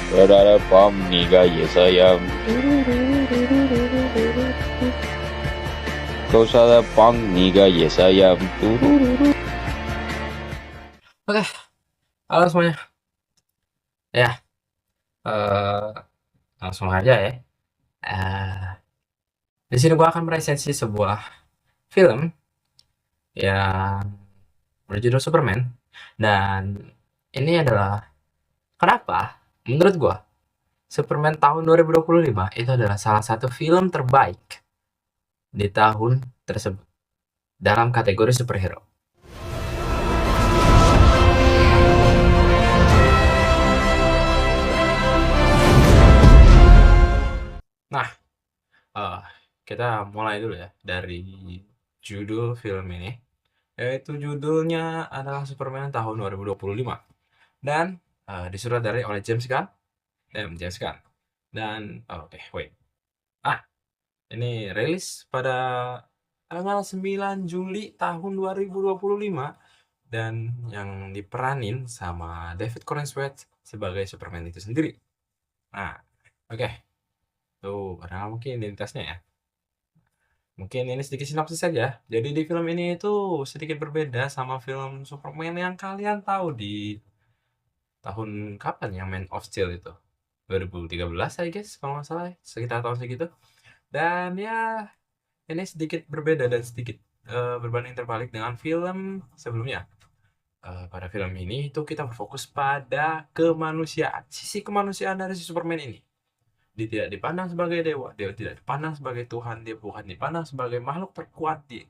Saudara pam niga ya sayang. Kau salah pam niga ya sayang. Oke, halo semuanya. Ya, eh, langsung aja ya. Eh, di sini gua akan meresensi sebuah film yang berjudul Superman. Dan ini adalah kenapa menurut gua Superman tahun 2025 itu adalah salah satu film terbaik di tahun tersebut dalam kategori superhero. Nah, eh, kita mulai dulu ya dari judul film ini, yaitu judulnya adalah Superman tahun 2025. Dan disutradari oleh James Gunn. Dan oke, wait. Ah, ini rilis pada tanggal 9 Juli tahun 2025 dan yang diperanin sama David Corenswet sebagai Superman itu sendiri. Nah, oke. Tuh, padahal mungkin identitasnya ya. Mungkin ini sedikit sinopsis saja. Jadi di film ini itu sedikit berbeda sama film Superman yang kalian tahu di tahun kapan ya, Man of Steel itu? 2013 I guess kalau nggak salah ya, sekitar tahun segitu. Dan ya ini sedikit berbeda dan sedikit berbanding terbalik dengan film sebelumnya. Pada film ini itu kita berfokus pada kemanusiaan, sisi kemanusiaan dari si Superman ini. Dia tidak dipandang sebagai dewa, dia tidak dipandang sebagai Tuhan, dia bukan dipandang sebagai makhluk terkuat di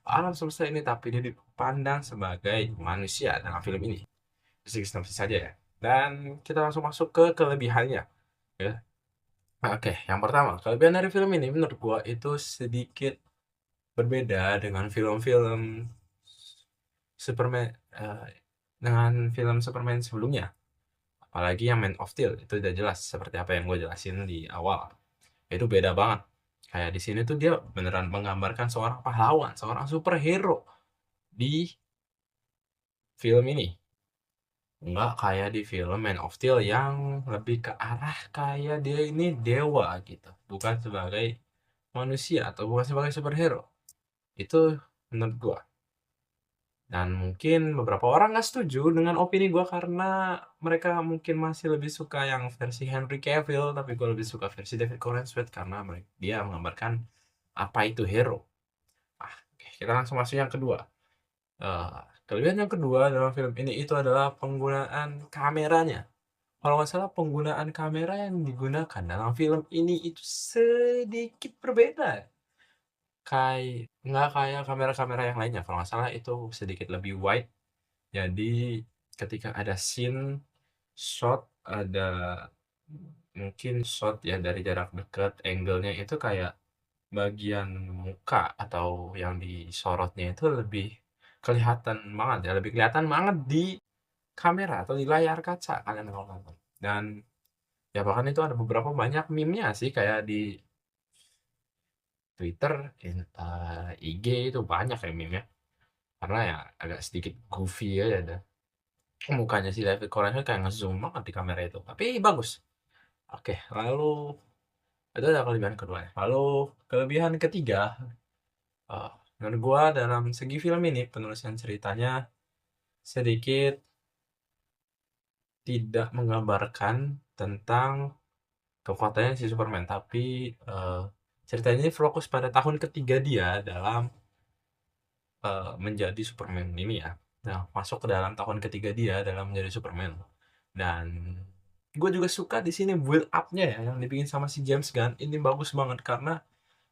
alam semesta ini, tapi dia dipandang sebagai manusia dalam film ini. Sedikit sinopsis saja ya. Dan kita langsung masuk ke kelebihannya. Ya. Oke, yang pertama, kelebihan dari film ini menurut gua itu sedikit berbeda dengan film-film Superman dengan film Superman sebelumnya. Apalagi yang Man of Steel itu udah jelas seperti apa yang gue jelasin di awal. Itu beda banget. Kayak di sini tuh dia beneran menggambarkan seorang pahlawan, seorang superhero di film ini. Nggak kayak di film Man of Steel yang lebih ke arah kayak dia ini dewa gitu. Bukan sebagai manusia atau bukan sebagai superhero. Itu menurut gua. Dan mungkin beberapa orang nggak setuju dengan opini gua karena mereka mungkin masih lebih suka yang versi Henry Cavill, tapi gua lebih suka versi David Corenswet karena dia menggambarkan apa itu hero. Ah, oke, kita langsung masuk yang kedua. Eh, Kelebihan yang kedua dalam film ini itu adalah penggunaan kameranya. Kalau nggak salah penggunaan kamera yang digunakan dalam film ini itu sedikit berbeda. Nggak kayak kamera-kamera yang lainnya. Kalau nggak salah itu sedikit lebih wide. Jadi ketika ada scene, shot, ada mungkin shot ya dari jarak dekat, angle-nya itu kayak bagian muka atau yang disorotnya itu lebih kelihatan banget ya, lebih kelihatan banget di kamera atau di layar kaca kalian kalau nonton. Dan ya bahkan itu ada beberapa banyak meme-nya sih kayak di Twitter, IG itu banyak ya meme-nya. Karena ya agak sedikit goofy aja ada. Mukanya si David Corenswet kayak nge-zoom banget di kamera itu. Tapi bagus. Oke, lalu itu adalah kelebihan kedua ya. Lalu kelebihan ketiga, menurut gua dalam segi film ini penulisan ceritanya sedikit tidak menggambarkan tentang kekuatannya si Superman, tapi ceritanya ini fokus pada tahun ketiga dia dalam menjadi Superman ini ya. Nah, masuk ke dalam tahun ketiga dia dalam menjadi Superman. Dan gue juga suka di sini build up-nya ya yang dibikin sama si James Gunn ini bagus banget karena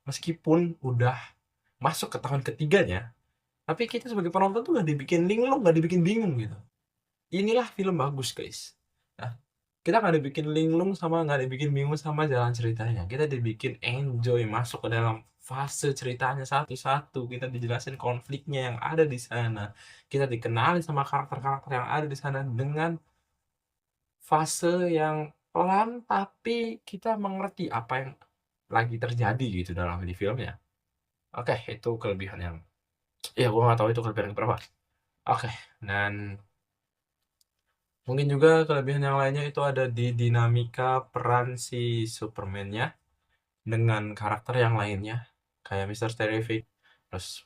meskipun udah masuk ke tahun ketiganya, tapi kita sebagai penonton tuh gak dibikin linglung, gak dibikin bingung gitu. Inilah film bagus guys. Nah, kita nggak dibikin linglung sama nggak dibikin bingung sama jalan ceritanya. Kita dibikin enjoy masuk ke dalam fase ceritanya satu-satu. Kita dijelasin konfliknya yang ada di sana. Kita dikenali sama karakter-karakter yang ada di sana dengan fase yang pelan, tapi kita mengerti apa yang lagi terjadi gitu dalam di filmnya. Oke, itu kelebihan yang, ya gue nggak tahu itu kelebihan yang berapa. Oke, dan Mungkin juga kelebihan yang lainnya itu ada di dinamika peran si Superman-nya dengan karakter yang lainnya, kayak Mister Terrific, terus,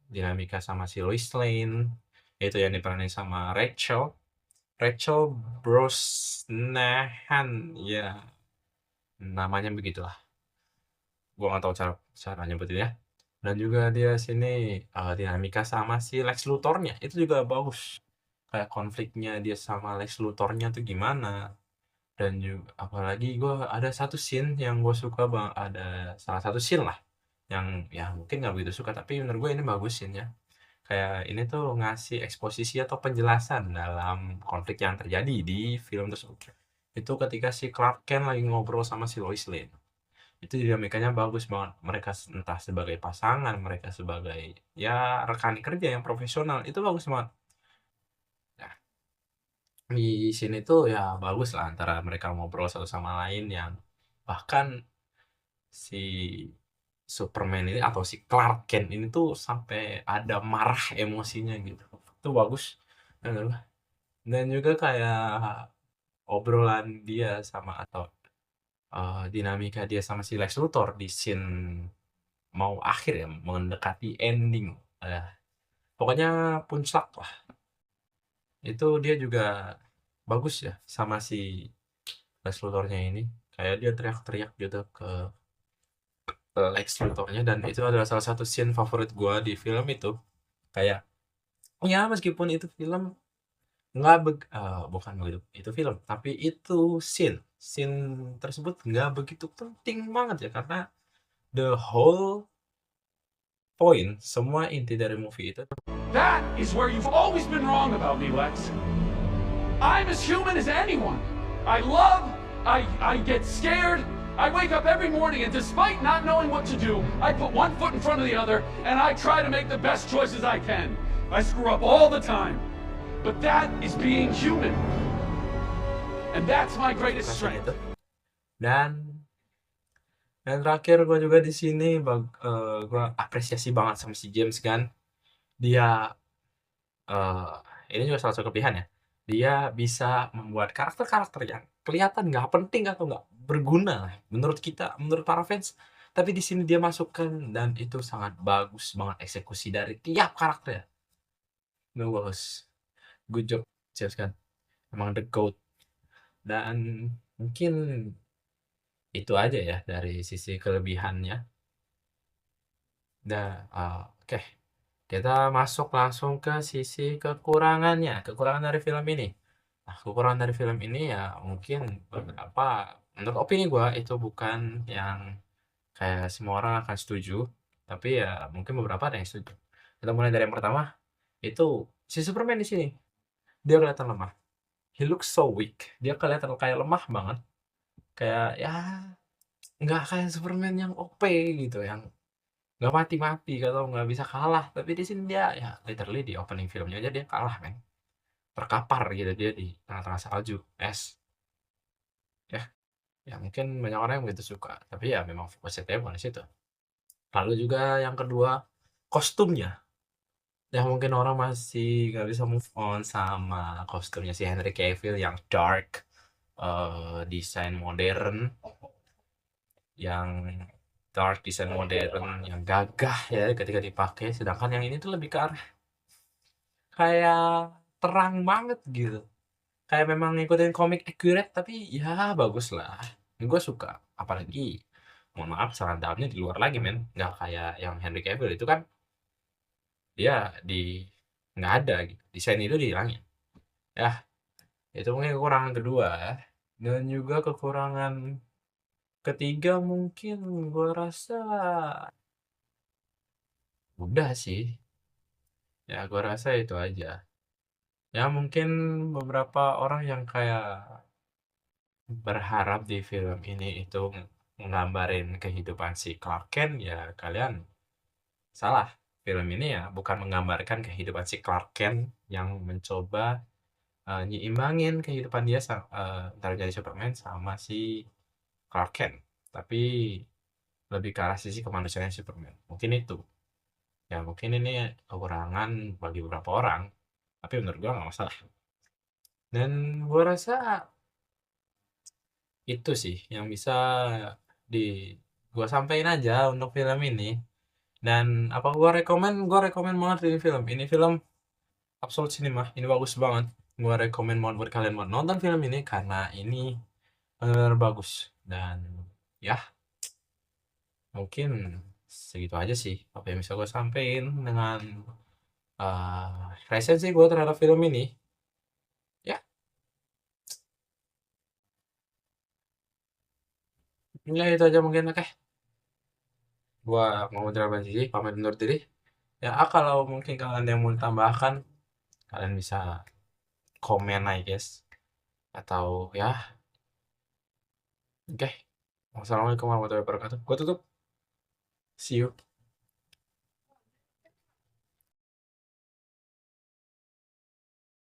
dinamika sama si Lois Lane, itu yang diperanin sama Rachel Rachel Brosnahan, ya namanya begitulah, gua nggak tahu cara cara nyebutinnya. Dan juga dia sini, dinamika sama si Lex Luthor-nya, itu juga bagus. Kayak konfliknya dia sama Lex Luthor-nya tuh gimana. Dan juga apalagi gue ada satu scene yang gue suka bang, ada salah satu scene lah yang ya mungkin nggak begitu suka, tapi menurut gue ini bagus scene-nya. Kayak ini tuh ngasih eksposisi atau penjelasan dalam konflik yang terjadi di film tersebut. Itu ketika si Clark Kent lagi ngobrol sama si Lois Lane. Itu dinamikanya bagus banget. Mereka entah sebagai pasangan, mereka sebagai ya rekan kerja yang profesional, itu bagus banget. Nah, di sini tuh ya bagus lah antara mereka ngobrol satu sama lain yang bahkan si Superman ini atau si Clark Kent ini tuh sampai ada marah emosinya gitu. Itu bagus. Dan dan juga kayak obrolan dia sama atau dinamika dia sama si Lex Luthor di scene mau akhir ya, mendekati ending. Eh, Pokoknya puncak lah. Itu dia juga bagus ya sama si Lex Luthor-nya ini. Kayak dia teriak-teriak gitu ke Lex Luthor-nya, dan itu adalah salah satu scene favorit gua di film itu. Kayak ya meskipun itu film nggak bukan begitu itu film, tapi itu scene scene tersebut nggak begitu penting banget ya, karena the whole point, semua inti dari movie itu. That is where you've always been wrong about me, Lex. I'm as human as anyone. I love, I get scared. I wake up every morning and despite not knowing what to do, I put one foot in front of the other and I try to make the best choices I can. I screw up all the time. But that is being human. And that's my greatest strength. Itu. Dan terakhir gue juga di sini gue apresiasi banget sama si James Gunn. Dia ini juga salah satu kelebihan ya. Dia bisa membuat karakter-karakter yang kelihatan nggak penting atau nggak berguna lah menurut kita, menurut para fans. Tapi di sini dia masukkan dan itu sangat bagus banget eksekusi dari tiap karakter. Itu bagus. Good job, James Gunn. Emang the GOAT. Dan mungkin itu aja ya dari sisi kelebihannya. Oke. Kita masuk langsung ke sisi kekurangannya. Kekurangan dari film ini. Nah, kekurangan dari film ini ya mungkin beberapa, menurut opini gua itu bukan yang kayak semua orang akan setuju, tapi ya mungkin beberapa ada yang setuju. Kita mulai dari yang pertama, itu si Superman di sini. Dia kelihatan lemah. He looks so weak. Dia kelihatan kayak lemah banget. Kayak ya nggak kayak Superman yang OP gitu, yang nggak mati-mati atau nggak bisa kalah. Tapi di sini dia ya literally di opening filmnya aja dia kalah, men. Terkapar gitu dia di tengah-tengah salju, es. Ya, ya mungkin banyak orang yang begitu suka. Tapi ya memang fokusnya bukan di situ. Lalu juga yang kedua, kostumnya. Ya mungkin orang masih nggak bisa move on sama kostumnya si Henry Cavill yang dark, desain modern, yang desain modern, yang gagah ya ketika dipakai. Sedangkan yang ini tuh lebih ke arah kayak terang banget gitu. Kayak memang ngikutin komik accurate, tapi ya bagus lah. Gue suka. Apalagi, mohon maaf, salah dalamnya di luar lagi, men. Nggak kayak yang Henry Cavill itu kan dia di nggak ada gitu. Desain itu dihilangin. Ya, itu mungkin kekurangan kedua. Dan juga kekurangan ketiga mungkin gue rasa udah sih. Ya, gue rasa itu aja. Ya, mungkin beberapa orang yang kayak berharap di film ini itu nggambarin kehidupan si Clark Kent, ya kalian salah. Film ini ya bukan menggambarkan kehidupan si Clark Kent yang mencoba nyiimbangin kehidupan dia antara jadi Superman sama si Clark Kent, tapi lebih ke arah sisi kemanusiaan Superman. Mungkin itu. Ya mungkin ini kekurangan bagi beberapa orang, tapi menurut gua nggak masalah. Dan gua rasa itu sih yang bisa di gua sampein aja untuk film ini. Dan apa gua rekomen banget ini film. Ini film Absolute Cinema. Ini bagus banget. Gua rekomen banget buat kalian buat nonton film ini karena ini benar bagus. Dan ya, mungkin segitu aja sih apa yang bisa gue sampein dengan resensi gue terhadap film ini. Ya, ya itu aja mungkin. Oke, gua mau terima kasih pamit undur diri. Ya, kalau mungkin kalian ada yang mau tambahkan, kalian bisa komen I guess. Atau ya, oke. Wassalamualaikum warahmatullahi wabarakatuh. Gue tutup. See you.